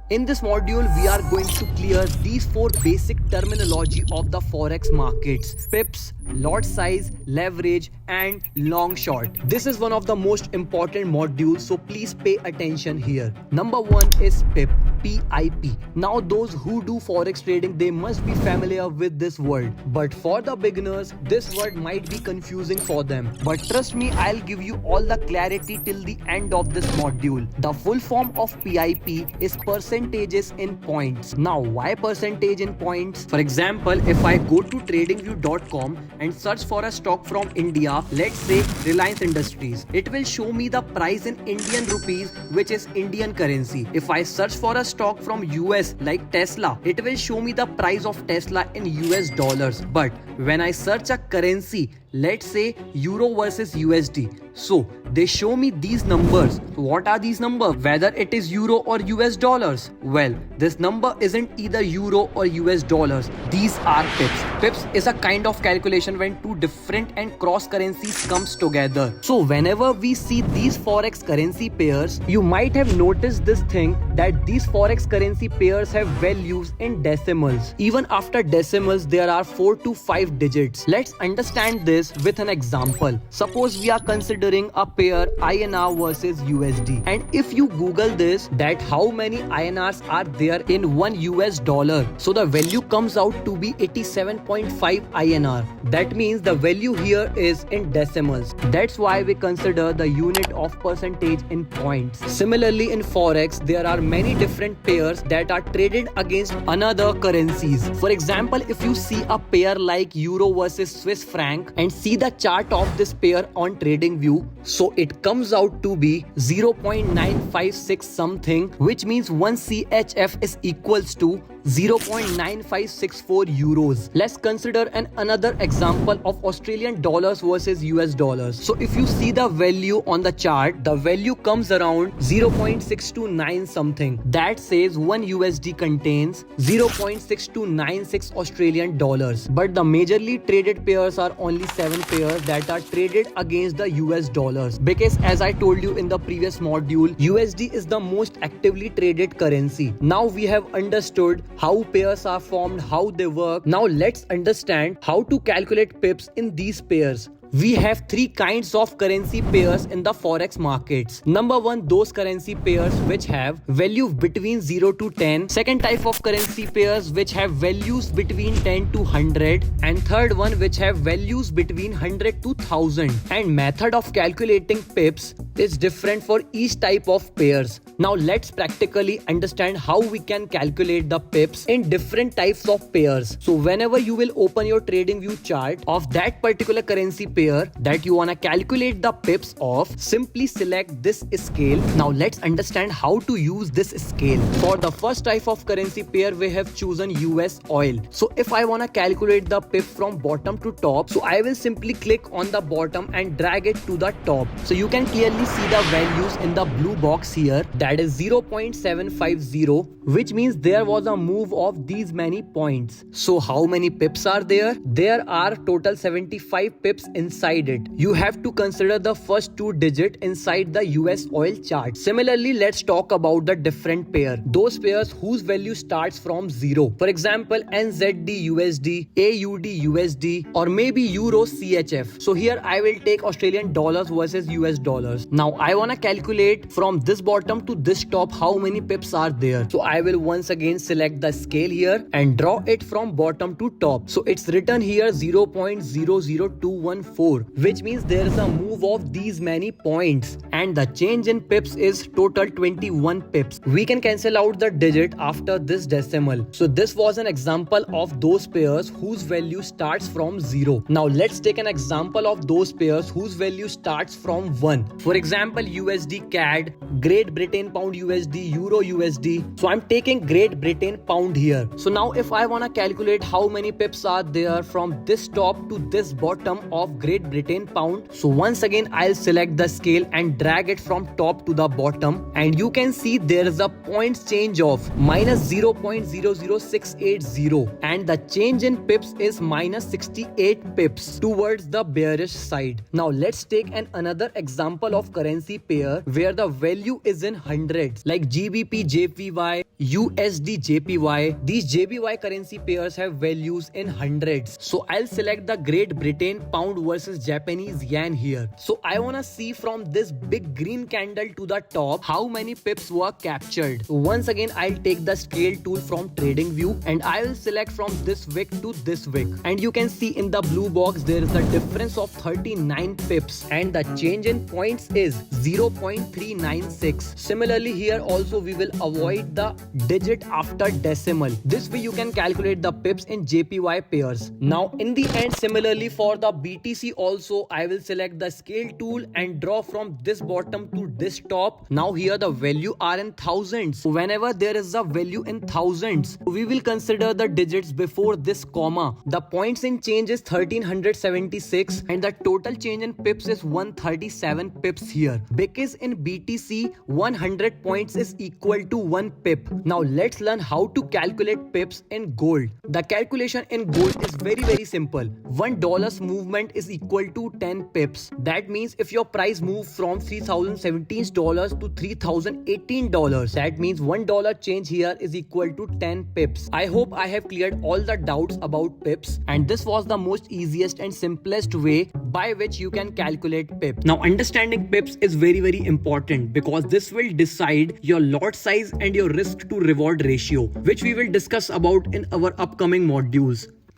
In this module, we are going to clear these four basic terminology of the forex markets: pips, lot size, leverage, and long short. This is one of the most important modules, so please pay attention here. Number one is pip. PIP. Now those who do forex trading, they must be familiar with this word, but for the beginners this word might be confusing for them. But trust me, I'll give you all the clarity till the end of this module. The full form of PIP is percentages in points. Now why percentage in points? For example, if I go to tradingview.com and search for a stock from India, let's say Reliance Industries, it will show me the price in Indian rupees, which is Indian currency. If I search for a stock from US like Tesla, it will show me the price of Tesla in US dollars. But when I search a currency, let's say Euro versus USD, so they show me these numbers. What are these numbers? Whether it is Euro or US dollars? Well, this number isn't either Euro or US dollars. These are pips. Pips is a kind of calculation when two different and cross currencies comes together. So whenever we see these forex currency pairs, you might have noticed this thing that these forex currency pairs have values in decimals. Even after decimals, there are 4 to 5 digits. Let's understand this with an example. Suppose we are considering a pair INR versus USD, and if you Google this, that how many INRs are there in one US dollar, so the value comes out to be 87.5 INR. That means the value here is in decimals. That's why we consider the unit of percentage in points. Similarly, in forex, there are many different pairs that are traded against another currencies. For example, if you see a pair like Euro versus Swiss franc and see the chart of this pair on TradingView, so it comes out to be 0.956 something, which means 1 CHF is equals to 0.9564 euros. Let's consider another example of Australian dollars versus US dollars. So if you see the value on the chart, the value comes around 0.629 something. That says 1 USD contains 0.6296 Australian dollars. But the majorly traded pairs are only 7 pairs that are traded against the US dollars. Because as I told you in the previous module, USD is the most actively traded currency. Now we have understood how pairs are formed, how they work. Now let's understand how to calculate pips in these pairs. We have 3 kinds of currency pairs in the forex markets. Number 1, those currency pairs which have value between 0 to 10. Second type of currency pairs which have values between 10 to 100. And third one which have values between 100 to 1000. And method of calculating pips is different for each type of pairs. Now let's practically understand how we can calculate the pips in different types of pairs. So whenever you will open your TradingView chart of that particular currency pair that you want to calculate the pips of, simply select this scale. Now let's understand how to use this scale. For the first type of currency pair, we have chosen US oil. So if I want to calculate the pip from bottom to top, so I will simply click on the bottom and drag it to the top. So you can clearly see the values in the blue box here, that is 0.750, which means there was a move of these many points. So how many pips are there? There are total 75 pips inside it. You have to consider the first 2 digits inside the US oil chart. Similarly, let's talk about the different pair. Those pairs whose value starts from 0. For example, NZD USD, AUD USD, or maybe Euro CHF. So here I will take Australian dollars versus US dollars. Now I want to calculate from this bottom to this top how many pips are there. So I will once again select the scale here and draw it from bottom to top. So it's written here 0.00214, which means there is a move of these many points, and the change in pips is total 21 pips. We can cancel out the digit after this decimal. So this was an example of those pairs whose value starts from 0. Now let's take an example of those pairs whose value starts from 1. For example, USD CAD, Great Britain Pound USD, Euro USD. So I'm taking Great Britain Pound here. So now if I want to calculate how many pips are there from this top to this bottom of Great Britain Pound, so once again I'll select the scale and drag it from top to the bottom, and you can see there is a points change of minus 0.00680, and the change in pips is minus 68 pips towards the bearish side. Now let's take another example of currency pair where the value is in hundreds, like GBP JPY, USD JPY. These JPY currency pairs have values in hundreds. So I'll select the Great Britain pound versus Japanese yen here. So I wanna see from this big green candle to the top how many pips were captured. So once again, I'll take the scale tool from trading view and I will select from this wick to this wick. And you can see in the blue box there is a difference of 39 pips and the change in points is 0.396. Similarly here also we will avoid the digit after decimal. This way you can calculate the pips in JPY pairs. Now in the end, similarly for the BTC also, I will select the scale tool and draw from this bottom to this top. Now here the value are in thousands. So whenever there is a value in thousands, we will consider the digits before this comma. The points in change is 1376 and the total change in pips is 137 pips here. Because in BTC 100 points is equal to 1 pip. Now let's learn how to calculate pips in gold. The calculation in gold is very simple. $1 movement is equal to 10 pips. That means if your price moves from $3017 to $3018, that means $1 change here is equal to 10 pips. I hope I have cleared all the doubts about pips, and this was the most easiest and simplest way by which you can calculate pips. Now understanding pips is very important because this will decide your lot size and your risk to reward ratio, which we will discuss about in our upcoming modules.